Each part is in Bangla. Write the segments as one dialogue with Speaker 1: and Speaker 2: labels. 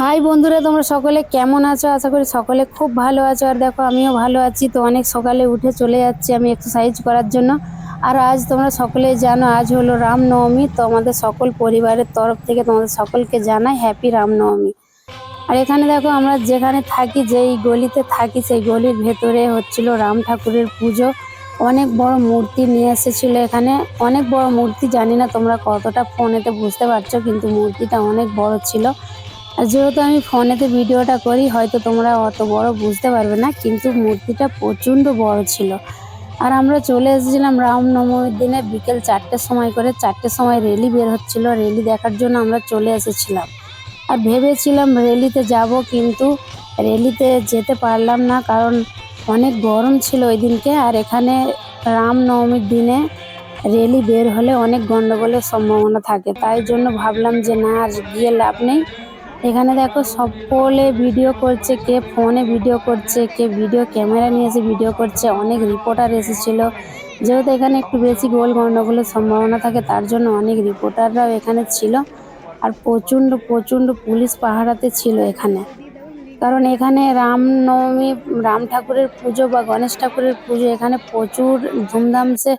Speaker 1: হাই বন্ধুরা, তোমরা সকলে কেমন আছো? আশা করি সকলে খুব ভালো আছো। আর দেখো আমিও ভালো আছি। তো অনেক সকালে উঠে চলে যাচ্ছি আমি এক্সারসাইজ করার জন্য। আর আজ তোমরা সকলেই জানো আজ হলো রামনবমী। তো আমাদের সকল পরিবারের তরফ থেকে তোমাদের সকলকে জানাই হ্যাপি রামনবমী। আর এখানে দেখো আমরা যেখানে থাকি, যেই গলিতে থাকি, সেই গলির ভেতরে হচ্ছিল রাম ঠাকুরের পুজো। অনেক বড় মূর্তি নিয়ে এসেছিল এখানে। অনেক বড় মূর্তি, জানি না তোমরা কতটা ফোনেতে বুঝতে পারছো, কিন্তু মূর্তিটা অনেক বড় ছিল। আর যেহেতু আমি ফোনেতে ভিডিওটা করি, হয়তো তোমরা অত বড় বুঝতে পারবে না, কিন্তু মূর্তিটা প্রচণ্ড বড় ছিল। আর আমরা চলে এসেছিলাম রামনবমীর দিনে বিকেল 4টের সময় করে। 4টের সময় রেলি বের হচ্ছিল, রেলি দেখার জন্য আমরা চলে এসেছিলাম। আর ভেবেছিলাম রেলিতে যাব, কিন্তু রেলিতে যেতে পারলাম না, কারণ অনেক গরম ছিল ওই দিনকে। আর এখানে রামনবমীর দিনে রেলি বের হলে অনেক গন্ডগোলের সম্ভাবনা থাকে, তাই জন্য ভাবলাম যে না, আর গিয়ে লাভ নেই। এখানে দেখো সকলে ভিডিও করছে, কে ফোনে ভিডিও করছে, কে ভিডিও ক্যামেরা নিয়ে এসে ভিডিও করছে। অনেক রিপোর্টার এসেছিল, যেহেতু এখানে একটু বেশি গোল গন্ডগোলের সম্ভাবনা থাকে, তার জন্য অনেক রিপোর্টাররাও এখানে ছিল। আর প্রচণ্ড প্রচণ্ড পুলিশ পাহারাতে ছিল এখানে, কারণ এখানে রামনবমী, রাম ঠাকুরের পুজো বা গণেশ ঠাকুরের পুজো এখানে প্রচুর ধুমধামসে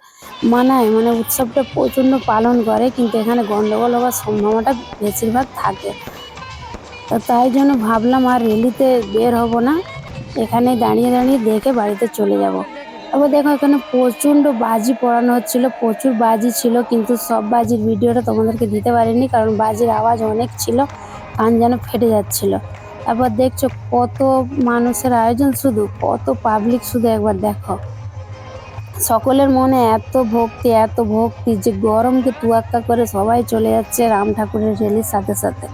Speaker 1: মানায়, মানে উৎসবটা প্রচণ্ড পালন করে, কিন্তু এখানে গন্ডগোল হওয়ার সম্ভাবনাটা বেশিরভাগ থাকে। তাই জন্য ভাবলাম আর রেলিতে বের হব না, এখানে দাঁড়িয়ে দাঁড়িয়ে দেখে বাড়িতে চলে যাব। তারপর দেখো এখানে প্রচণ্ড বাজি পোড়ানো হচ্ছিল, প্রচুর বাজি ছিল, কিন্তু সব বাজির ভিডিওটা তোমাদেরকে দিতে পারিনি, কারণ বাজির আওয়াজ অনেক ছিল, কান যেন ফেটে যাচ্ছিল। তারপর দেখছো কত মানুষের আয়োজন, শুধু কত পাবলিক, শুধু একবার দেখো। সকলের মনে এত ভক্তি, এত ভক্তি যে গরমকে তুয়াক্কা করে সবাই চলে যাচ্ছে রাম ঠাকুরের রেলির সাথে সাথে।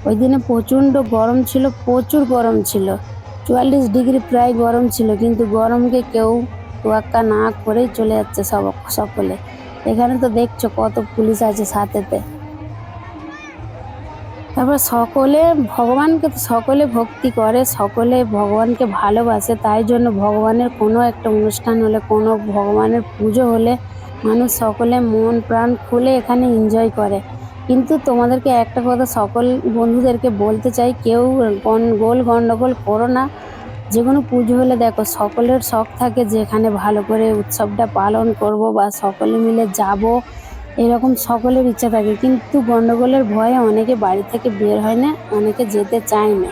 Speaker 1: ওই দিনে প্রচণ্ড গরম ছিল, প্রচুর গরম ছিল, 44 ডিগ্রি প্রায় গরম ছিল, কিন্তু গরমকে কেউ তোয়াক্কা না করেই চলে যাচ্ছে সকলে। এখানে তো দেখছো কত পুলিশ আছে সাথেতে। তারপর সকলে ভগবানকে, তো সকলে ভক্তি করে, সকলে ভগবানকে ভালোবাসে, তাই জন্য ভগবানের কোনো একটা অনুষ্ঠান হলে, কোনো ভগবানের পুজো হলে মানুষ সকলে মন প্রাণ খুলে এখানে এনজয় করে। কিন্তু তোমাদেরকে একটা কথা সকল বন্ধুদেরকে বলতে চাই, কেউ গোল গন্ডগোল করো না। যে কোনো পুজো হলে দেখো সকলের শখ থাকে যে এখানে ভালো করে উৎসবটা পালন করব বা সকলে মিলে যাব, এরকম সকলের ইচ্ছা থাকে, কিন্তু গন্ডগোলের ভয়ে অনেকে বাড়ি থেকে বের হয় না, অনেকে যেতে চায় না।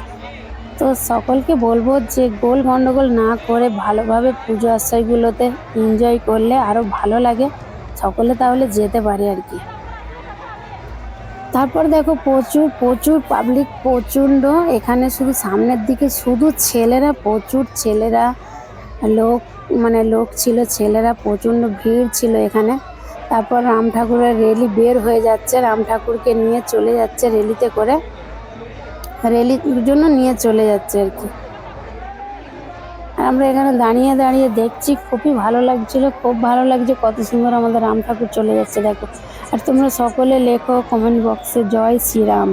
Speaker 1: তো সকলকে বলবো যে গোল গন্ডগোল না করে ভালোভাবে পুজো আশ্রয়গুলোতে এনজয় করলে আরও ভালো লাগে, সকলে তাহলে যেতে পারে আর কি। তারপর দেখো প্রচুর প্রচুর পাবলিক, প্রচণ্ড। এখানে শুধু সামনের দিকে শুধু ছেলেরা, প্রচুর ছেলেরা, লোক, মানে লোক ছিল, ছেলেরা প্রচণ্ড ভিড় ছিল এখানে। তারপর রাম ঠাকুরের রেলি বের হয়ে যাচ্ছে, রাম ঠাকুরকে নিয়ে চলে যাচ্ছে রেলিতে করে, রেলির জন্য নিয়ে চলে যাচ্ছে আর কি। আর আমরা এখানে দাঁড়িয়ে দাঁড়িয়ে দেখছি, খুবই ভালো লাগছিল, খুব ভালো লাগছে, কত সুন্দর আমাদের রাম ঠাকুর চলে যাচ্ছে দেখো। আর তোমরা সকলে লেখো কমেন্ট বক্সে জয় শ্রীরাম।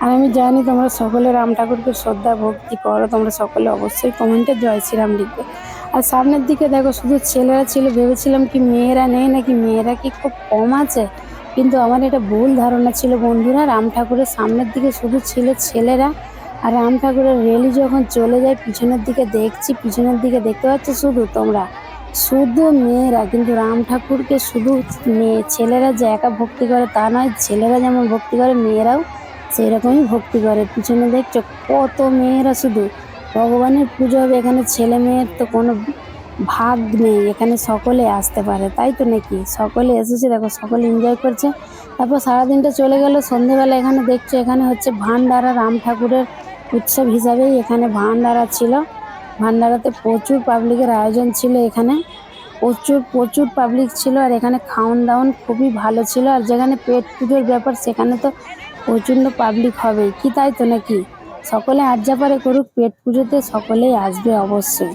Speaker 1: আর আমি জানি তোমরা সকলে রাম ঠাকুরকে শ্রদ্ধা ভক্তি করো, তোমরা সকলে অবশ্যই কমেন্টে জয় শ্রীরাম লিখবে। আর সামনের দিকে দেখো শুধু ছেলেরা ছিল, ভেবেছিলাম কি মেয়েরা নেই নাকি, মেয়েরা কি খুব কম আছে, কিন্তু আমার এটা ভুল ধারণা ছিল বন্ধুরা। রাম ঠাকুরের সামনের দিকে শুধু ছিল ছেলেরা। আর রাম ঠাকুরের রেলি যখন চলে যায় পিছনের দিকে দেখছি, পিছনের দিকে দেখতে পাচ্ছ শুধু তোমরা, শুধু মেয়েরা, কিন্তু রাম ঠাকুরকে শুধু মেয়ে, ছেলেরা যে একা ভক্তি করে তা নয়, ছেলেরা যেমন ভক্তি করে মেয়েরাও সেই রকমই ভক্তি করে। পিছনে দেখছো কত মেয়েরা, শুধু ভগবানের পুজো হবে, এখানে ছেলে মেয়ের তো কোনো ভাগ নেই, এখানে সকলে আসতে পারে, তাই তো নাকি? সকলে এসেছে দেখো, সকলে এনজয় করছে। তারপর সারাদিনটা চলে গেল, সন্ধেবেলা এখানে দেখছো এখানে হচ্ছে ভান্ডারা, রাম ঠাকুরের উৎসব হিসাবেই এখানে ভান্ডারা ছিল। ভান্ডারাতে প্রচুর পাবলিকের আয়োজন ছিল, এখানে প্রচুর প্রচুর পাবলিক ছিল। আর এখানে খাওয়ান দাওয়ান খুবই ভালো ছিল, আর যেখানে পেট পুজোর ব্যাপার সেখানে তো প্রচণ্ড পাবলিক হবেই কি, তাই তো নাকি? সকলে আজ যা পারে করুক, পেট পুজোতে সকলেই আসবে অবশ্যই।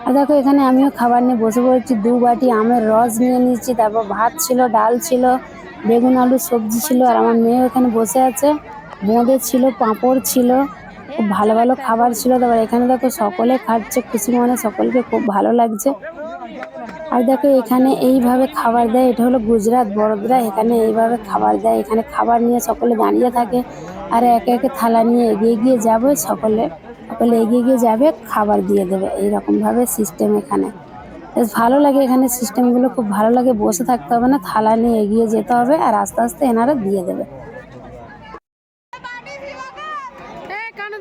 Speaker 1: আর দেখো এখানে আমিও খাবার নিয়ে বসে পড়েছি, 2 বাটি আমের রস নিয়ে নিয়েছি, তারপর ভাত ছিল, ডাল ছিল, বেগুন আলুর সবজি ছিল, আর আমার মেয়েও এখানে বসে আছে, বোঁদে ছিল, পাঁপড় ছিল, খুব ভালো ভালো খাবার ছিল। তারপর এখানে দেখো সকলে খাচ্ছে খুশি মনে, সকলকে খুব ভালো লাগছে। আর দেখো এখানে এইভাবে খাবার দেয়, এটা হলো গুজরাট বড়োদরা, এখানে এইভাবে খাবার দেয়, এখানে খাবার নিয়ে সকলে দাঁড়িয়ে থাকে। আর একে একে থালা নিয়ে এগিয়ে গিয়ে যাবে, সকলে সকলে এগিয়ে গিয়ে যাবে, খাবার দিয়ে দেবে। এইরকমভাবে সিস্টেম এখানে বেশ ভালো লাগে। এখানে সিস্টেমগুলো খুব ভালো লাগে, বসে থাকতে হবে না, থালা নিয়ে এগিয়ে যেতে হবে আর আস্তে আস্তে এনারা দিয়ে দেবে।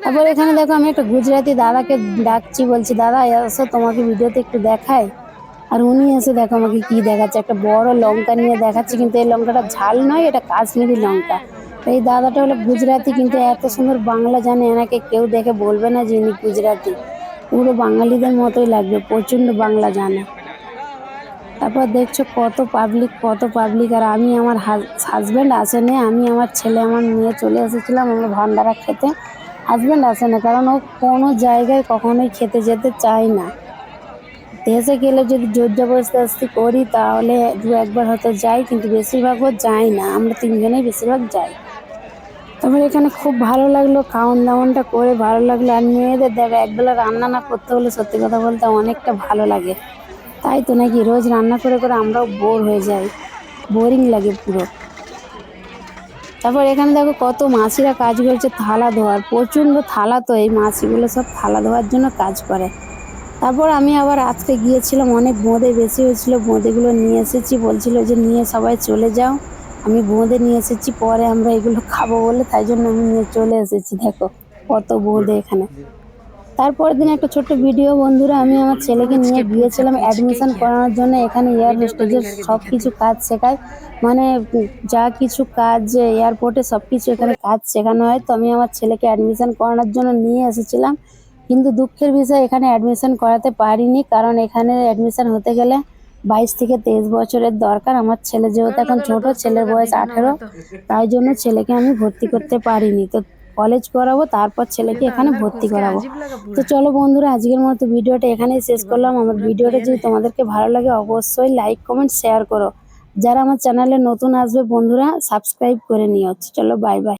Speaker 1: তারপর এখানে দেখো আমি একটা গুজরাটি দাদাকে ডাকছি, বলছি দাদা এসো তোমাকে ভিডিওতে একটু দেখাই। আর উনি এসে দেখো আমাকে কি দেখাচ্ছে, একটা বড় লঙ্কা নিয়ে দেখাচ্ছে, কিন্তু এই লঙ্কাটা ঝাল নয়, এটা কাশ্মীরি লঙ্কা। তো এই দাদাটা হলো গুজরাটি, কিন্তু এত সুন্দর বাংলা জানে, এনাকে কেউ দেখে বলবে না যে ইনি গুজরাটি। পুরো বাঙালিদের মতোই লাগবে, প্রচন্ড বাংলা জানে। তারপর দেখছো কত পাবলিক কত পাবলিক। আর আমি আমার হাজব্যান্ড আসেনি, আমি আমার ছেলে আমার মেয়ে চলে এসেছিলাম আমরা ভান্ডারা খেতে। হাজব্যান্ড আসে না, কারণ ও কোনো জায়গায় কখনোই খেতে যেতে চায় না। দেশে গেলে যদি জোর জবরদস্তি করি তাহলে দু একবার হয়তো যাই, কিন্তু বেশিরভাগও যাই না, আমরা তিনজনেই বেশিরভাগ যাই। তারপরে এখানে খুব ভালো লাগলো, খাওয়ান দাওয়ানটা করে ভালো লাগলো। আর মেয়েদের দেখো একবেলা রান্না না করতে হলে সত্যি কথা বলতে অনেকটা ভালো লাগে, তাই তো নাকি? রোজ রান্না করে করে আমরাও বোর হয়ে যাই, বোরিং লাগে পুরো। তারপর এখানে দেখো কত মাসিরা কাজ করছে থালা ধোয়ার, প্রচণ্ড থালা, তো এই মাসিগুলো সব থালা ধোয়ার জন্য কাজ করে। তারপর আমি আবার আজকে গিয়েছিলাম, অনেক বোঁদে বেশি হয়েছিল, বোঁদেগুলো নিয়ে এসেছি, বলছিল যে নিয়ে সবাই চলে যাও। আমি বোঁদে নিয়ে এসেছি, পরে আমরা এগুলো খাবো বলে, তাই জন্য আমি নিয়ে চলে এসেছি। দেখো কত বোঁদে এখানে। তারপরের দিন একটা ছোট্ট ভিডিও বন্ধুরা, আমি আমার ছেলেকে নিয়ে গিয়েছিলাম অ্যাডমিশন করানোর জন্য। এখানে এয়ার হোস্টেজের সব কিছু কাজ শেখায়, মানে যা কিছু কাজ এয়ারপোর্টে সব কিছু এখানে কাজ শেখানো হয়। তো আমি আমার ছেলেকে অ্যাডমিশন করানোর জন্য নিয়ে এসেছিলাম, কিন্তু দুঃখের বিষয় এখানে অ্যাডমিশন করাতে পারিনি, কারণ এখানে অ্যাডমিশন হতে গেলে 22 থেকে 23 বছরের দরকার। আমার ছেলে যেহেতু এখন ছোট, ছেলের বয়স 18, তাই জন্য ছেলেকে আমি ভর্তি করতে পারিনি। তো কলেজ করাবো, তারপর ছেলেকে এখানে ভর্তি করাবো। তো চলো বন্ধুরা, আজকের মতো ভিডিওটা এখানেই শেষ করলাম। আমার ভিডিওটা যদি তোমাদেরকে ভালো লাগে অবশ্যই লাইক কমেন্ট শেয়ার করো। যারা আমার চ্যানেলে নতুন আসবে বন্ধুরা সাবস্ক্রাইব করে নিও। চলো বাই বাই।